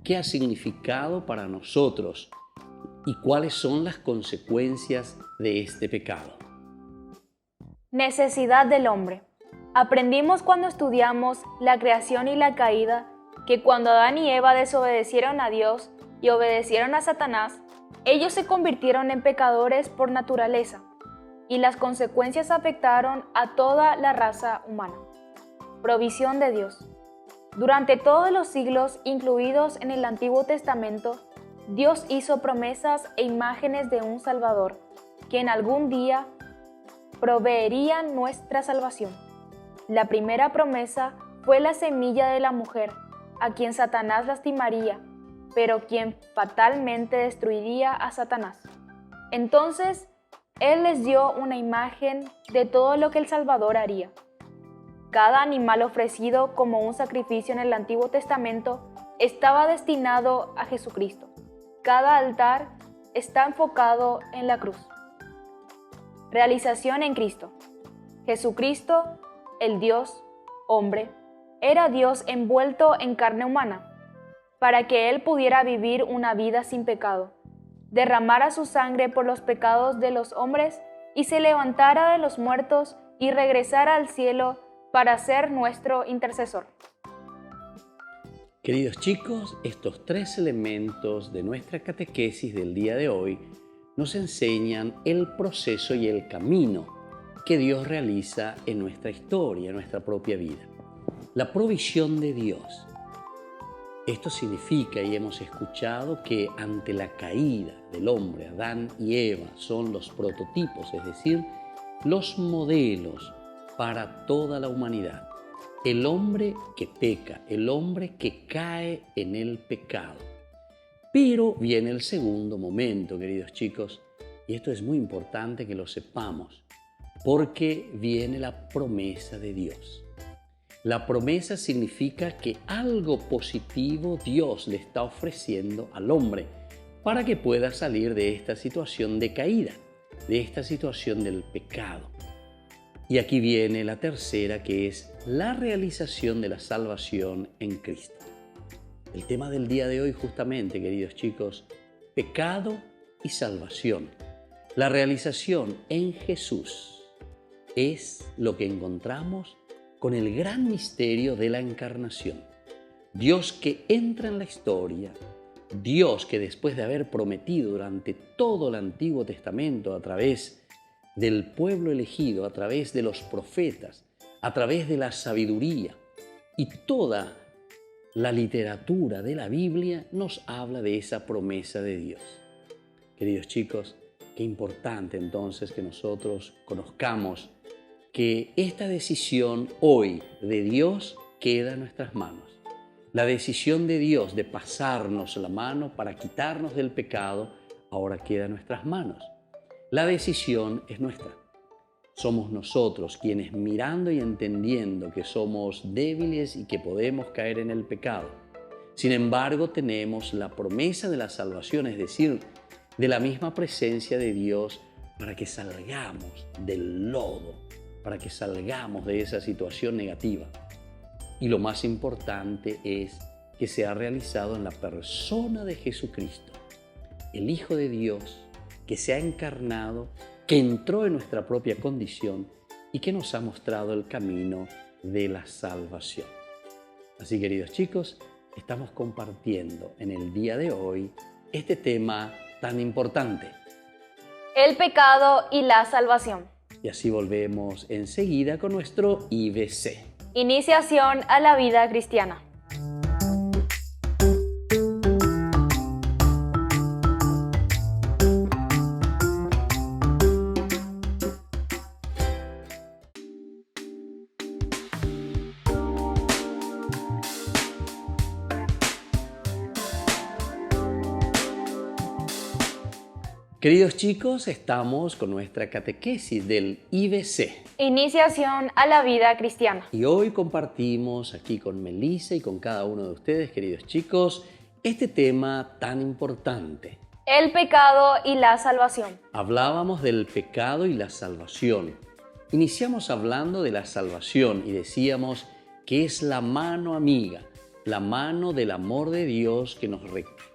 ¿Qué ha significado para nosotros y cuáles son las consecuencias de este pecado? Necesidad del hombre. Aprendimos cuando estudiamos la creación y la caída que cuando Adán y Eva desobedecieron a Dios y obedecieron a Satanás, ellos se convirtieron en pecadores por naturaleza, y las consecuencias afectaron a toda la raza humana. Provisión de Dios. Durante todos los siglos, incluidos en el Antiguo Testamento, Dios hizo promesas e imágenes de un Salvador, que en algún día proveería nuestra salvación. La primera promesa fue la semilla de la mujer, a quien Satanás lastimaría, pero quien fatalmente destruiría a Satanás. Entonces, Él les dio una imagen de todo lo que el Salvador haría. Cada animal ofrecido como un sacrificio en el Antiguo Testamento estaba destinado a Jesucristo. Cada altar está enfocado en la cruz. Realización en Cristo. Jesucristo, el Dios, hombre, era Dios envuelto en carne humana, para que Él pudiera vivir una vida sin pecado, derramara su sangre por los pecados de los hombres y se levantara de los muertos y regresara al cielo para ser nuestro intercesor. Queridos chicos, estos tres elementos de nuestra catequesis del día de hoy nos enseñan el proceso y el camino que Dios realiza en nuestra historia, en nuestra propia vida. La provisión de Dios. Esto significa, y hemos escuchado, que ante la caída del hombre, Adán y Eva son los prototipos, es decir, los modelos para toda la humanidad. El hombre que peca, el hombre que cae en el pecado. Pero viene el segundo momento, queridos chicos, y esto es muy importante que lo sepamos, porque viene la promesa de Dios. La promesa significa que algo positivo Dios le está ofreciendo al hombre para que pueda salir de esta situación de caída, de esta situación del pecado. Y aquí viene la tercera, que es la realización de la salvación en Cristo. El tema del día de hoy justamente, queridos chicos, pecado y salvación. La realización en Jesús es lo que encontramos con el gran misterio de la encarnación. Dios que entra en la historia, Dios que después de haber prometido durante todo el Antiguo Testamento a través del pueblo elegido, a través de los profetas, a través de la sabiduría y toda la literatura de la Biblia nos habla de esa promesa de Dios. Queridos chicos, qué importante entonces que nosotros conozcamos que esta decisión hoy de Dios queda en nuestras manos. La decisión de Dios de pasarnos la mano para quitarnos del pecado ahora queda en nuestras manos. La decisión es nuestra. Somos nosotros quienes, mirando y entendiendo que somos débiles y que podemos caer en el pecado, sin embargo tenemos la promesa de la salvación, es decir, de la misma presencia de Dios para que salgamos del lodo, para que salgamos de esa situación negativa. Y lo más importante es que se ha realizado en la persona de Jesucristo, el Hijo de Dios, que se ha encarnado, que entró en nuestra propia condición y que nos ha mostrado el camino de la salvación. Así, queridos chicos, estamos compartiendo en el día de hoy este tema tan importante. El pecado y la salvación. Y así volvemos enseguida con nuestro IBC. Iniciación a la vida cristiana. Queridos chicos, estamos con nuestra catequesis del IBC. Iniciación a la vida cristiana. Y hoy compartimos aquí con Melissa y con cada uno de ustedes, queridos chicos, este tema tan importante. El pecado y la salvación. Hablábamos del pecado y la salvación. Iniciamos hablando de la salvación y decíamos que es la mano amiga, la mano del amor de Dios que nos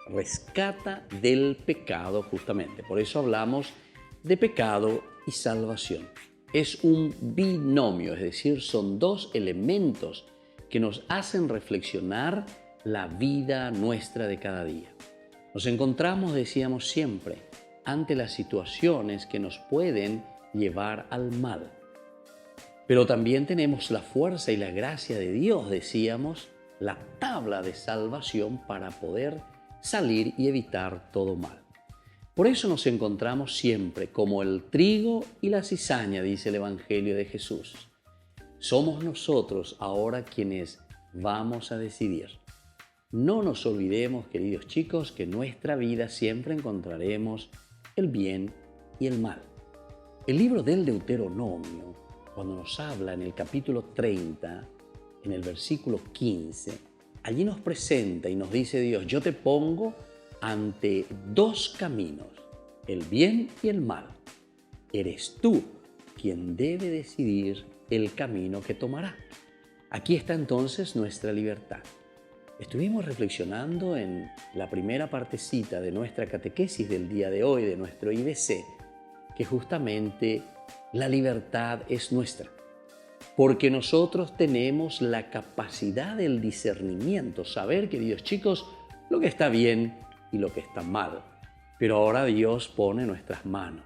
rescata del pecado justamente. Por eso hablamos de pecado y salvación. Es un binomio, es decir, son dos elementos que nos hacen reflexionar la vida nuestra de cada día. Nos encontramos, decíamos siempre, ante las situaciones que nos pueden llevar al mal. Pero también tenemos la fuerza y la gracia de Dios, decíamos, la tabla de salvación para poder salir y evitar todo mal. Por eso nos encontramos siempre como el trigo y la cizaña, dice el Evangelio de Jesús. Somos nosotros ahora quienes vamos a decidir. No nos olvidemos, queridos chicos, que en nuestra vida siempre encontraremos el bien y el mal. El libro del Deuteronomio, cuando nos habla en el capítulo 30, en el versículo 15, allí nos presenta y nos dice Dios: yo te pongo ante dos caminos, el bien y el mal. Eres tú quien debe decidir el camino que tomará. Aquí está entonces nuestra libertad. Estuvimos reflexionando en la primera partecita de nuestra catequesis del día de hoy, de nuestro IBC, que justamente la libertad es nuestra, porque nosotros tenemos la capacidad del discernimiento, saber, queridos chicos, lo que está bien y lo que está mal. Pero ahora Dios pone en nuestras manos.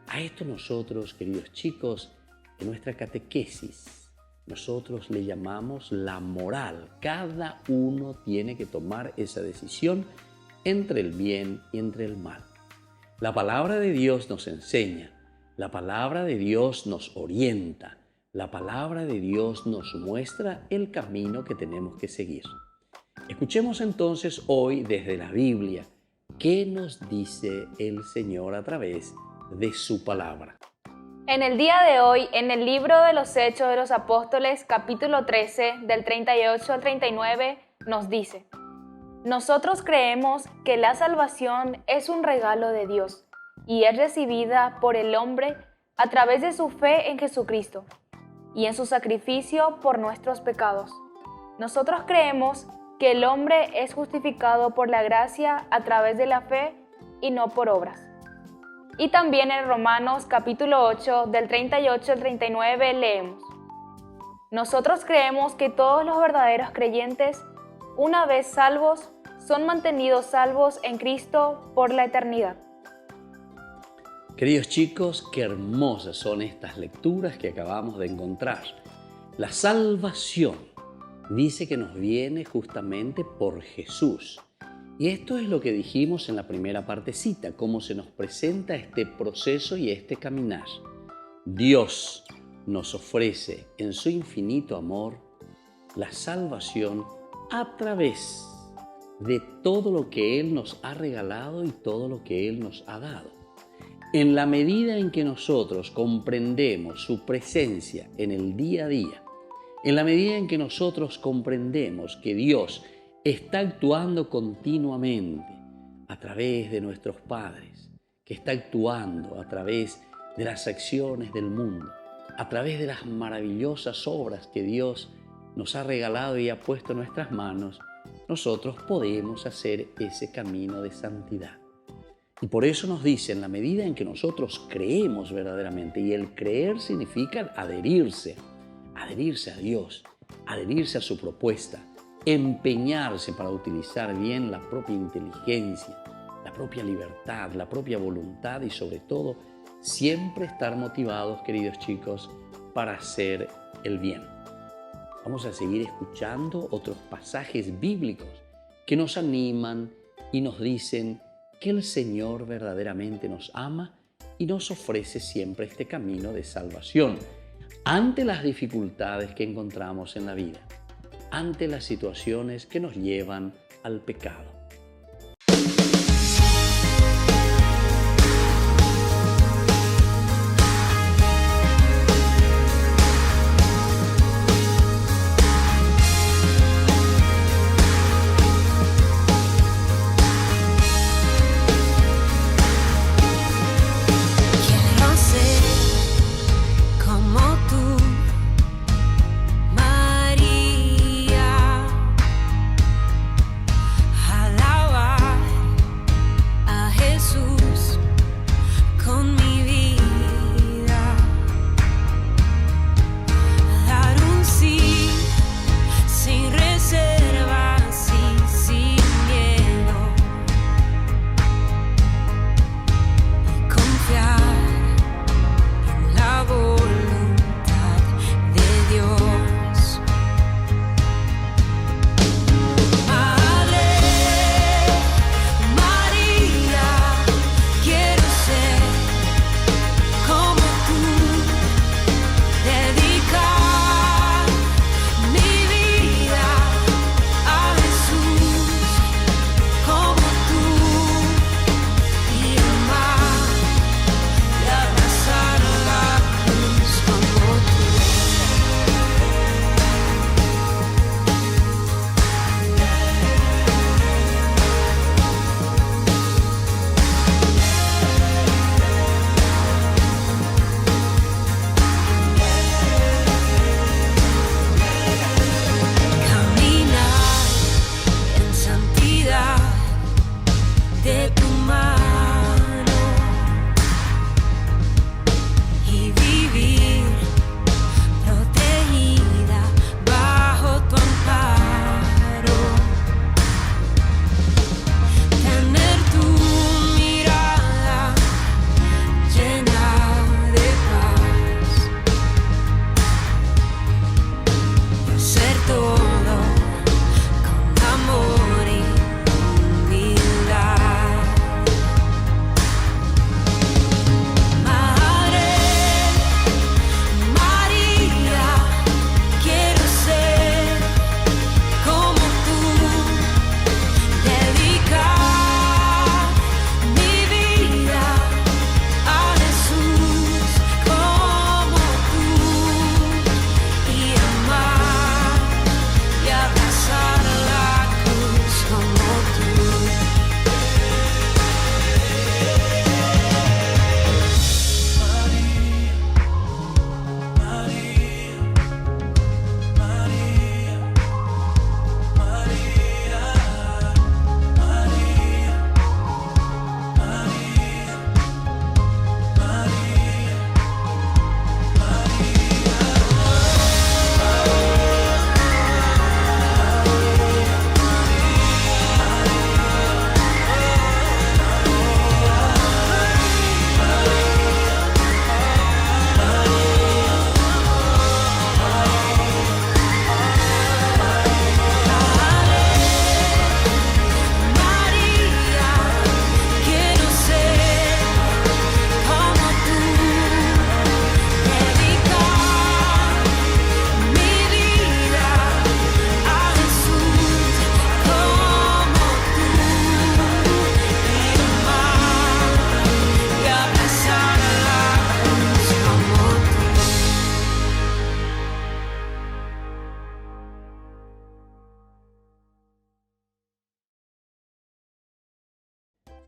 A esto nosotros, queridos chicos, en nuestra catequesis, nosotros le llamamos la moral. Cada uno tiene que tomar esa decisión entre el bien y entre el mal. La palabra de Dios nos enseña, la palabra de Dios nos orienta, la palabra de Dios nos muestra el camino que tenemos que seguir. Escuchemos entonces hoy desde la Biblia qué nos dice el Señor a través de su palabra. En el día de hoy, en el libro de los Hechos de los Apóstoles, capítulo 13, del 38 al 39, nos dice: nosotros creemos que la salvación es un regalo de Dios y es recibida por el hombre a través de su fe en Jesucristo y en su sacrificio por nuestros pecados. Nosotros creemos que el hombre es justificado por la gracia a través de la fe y no por obras. Y también en Romanos capítulo 8, del 38 al 39 leemos: nosotros creemos que todos los verdaderos creyentes, una vez salvos, son mantenidos salvos en Cristo por la eternidad. Queridos chicos, qué hermosas son estas lecturas que acabamos de encontrar. La salvación dice que nos viene justamente por Jesús. Y esto es lo que dijimos en la primera partecita, cómo se nos presenta este proceso y este caminar. Dios nos ofrece en su infinito amor la salvación a través de todo lo que Él nos ha regalado y todo lo que Él nos ha dado. En la medida en que nosotros comprendemos su presencia en el día a día, en la medida en que nosotros comprendemos que Dios está actuando continuamente a través de nuestros padres, que está actuando a través de las acciones del mundo, a través de las maravillosas obras que Dios nos ha regalado y ha puesto en nuestras manos, nosotros podemos hacer ese camino de santidad. Y por eso nos dice, en la medida en que nosotros creemos verdaderamente, y el creer significa adherirse a Dios, adherirse a su propuesta, empeñarse para utilizar bien la propia inteligencia, la propia libertad, la propia voluntad y sobre todo siempre estar motivados, queridos chicos, para hacer el bien. Vamos a seguir escuchando otros pasajes bíblicos que nos animan y nos dicen que el Señor verdaderamente nos ama y nos ofrece siempre este camino de salvación ante las dificultades que encontramos en la vida, ante las situaciones que nos llevan al pecado. María,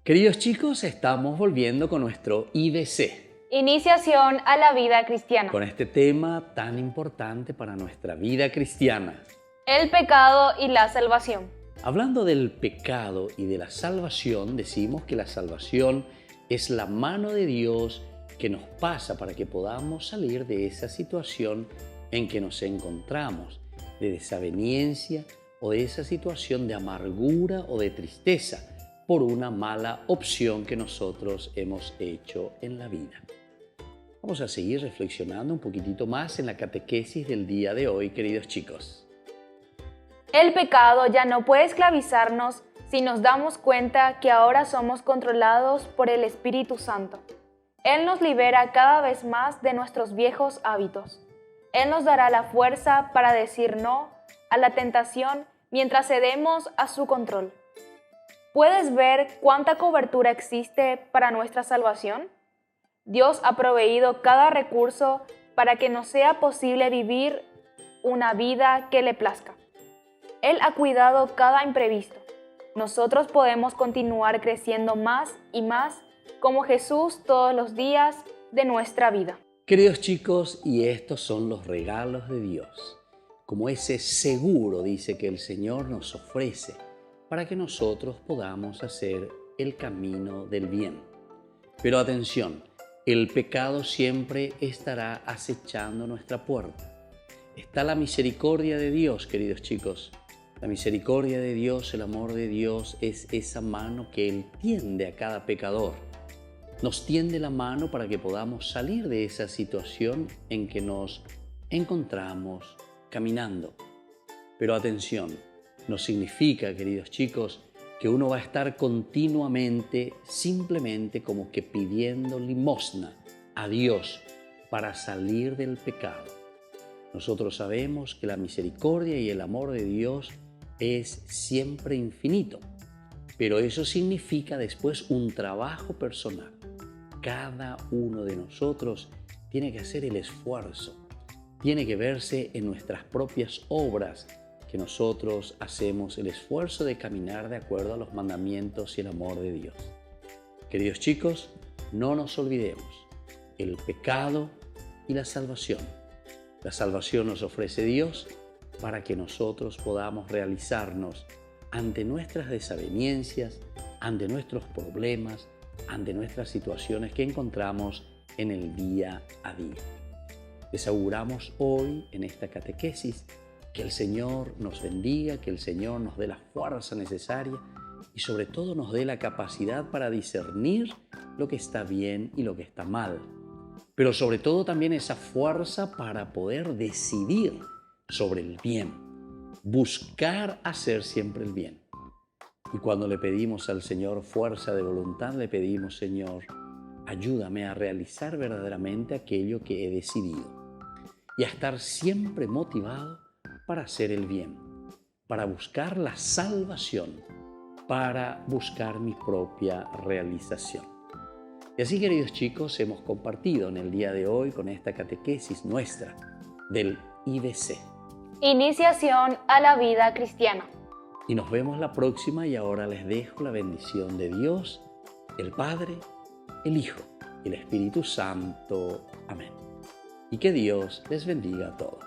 Queridos chicos, estamos volviendo con nuestro IBC. Iniciación a la vida cristiana. Con este tema tan importante para nuestra vida cristiana. El pecado y la salvación. Hablando del pecado y de la salvación, decimos que la salvación es la mano de Dios que nos pasa para que podamos salir de esa situación en que nos encontramos, de desaveniencia o de esa situación de amargura o de tristeza por una mala opción que nosotros hemos hecho en la vida. Vamos a seguir reflexionando un poquitito más en la catequesis del día de hoy, queridos chicos. El pecado ya no puede esclavizarnos si nos damos cuenta que ahora somos controlados por el Espíritu Santo. Él nos libera cada vez más de nuestros viejos hábitos. Él nos dará la fuerza para decir no a la tentación mientras cedemos a su control. ¿Puedes ver cuánta cobertura existe para nuestra salvación? Dios ha proveído cada recurso para que nos sea posible vivir una vida que le plazca. Él ha cuidado cada imprevisto. Nosotros podemos continuar creciendo más y más como Jesús todos los días de nuestra vida. Queridos chicos, y estos son los regalos de Dios, como ese seguro, dice, que el Señor nos ofrece para que nosotros podamos hacer el camino del bien. Pero atención, el pecado siempre estará acechando nuestra puerta. Está la misericordia de Dios, queridos chicos. La misericordia de Dios, el amor de Dios es esa mano que Él tiende a cada pecador. Nos tiende la mano para que podamos salir de esa situación en que nos encontramos caminando. Pero atención, no significa, queridos chicos, que uno va a estar continuamente simplemente como que pidiendo limosna a Dios para salir del pecado. Nosotros sabemos que la misericordia y el amor de Dios es siempre infinito, pero eso significa después un trabajo personal. Cada uno de nosotros tiene que hacer el esfuerzo, tiene que verse en nuestras propias obras, que nosotros hacemos el esfuerzo de caminar de acuerdo a los mandamientos y el amor de Dios. Queridos chicos, no nos olvidemos, el pecado y la salvación. La salvación nos ofrece Dios para que nosotros podamos realizarnos ante nuestras desavenencias, ante nuestros problemas, ante nuestras situaciones que encontramos en el día a día. Les auguramos hoy en esta catequesis que el Señor nos bendiga, que el Señor nos dé la fuerza necesaria y sobre todo nos dé la capacidad para discernir lo que está bien y lo que está mal. Pero sobre todo también esa fuerza para poder decidir sobre el bien, buscar hacer siempre el bien. Y cuando le pedimos al Señor fuerza de voluntad, le pedimos: Señor, ayúdame a realizar verdaderamente aquello que he decidido y a estar siempre motivado para hacer el bien, para buscar la salvación, para buscar mi propia realización. Y así, queridos chicos, hemos compartido en el día de hoy con esta catequesis nuestra del IBC. Iniciación a la vida cristiana. Y nos vemos la próxima, y ahora les dejo la bendición de Dios, el Padre, el Hijo y el Espíritu Santo. Amén. Y que Dios les bendiga a todos.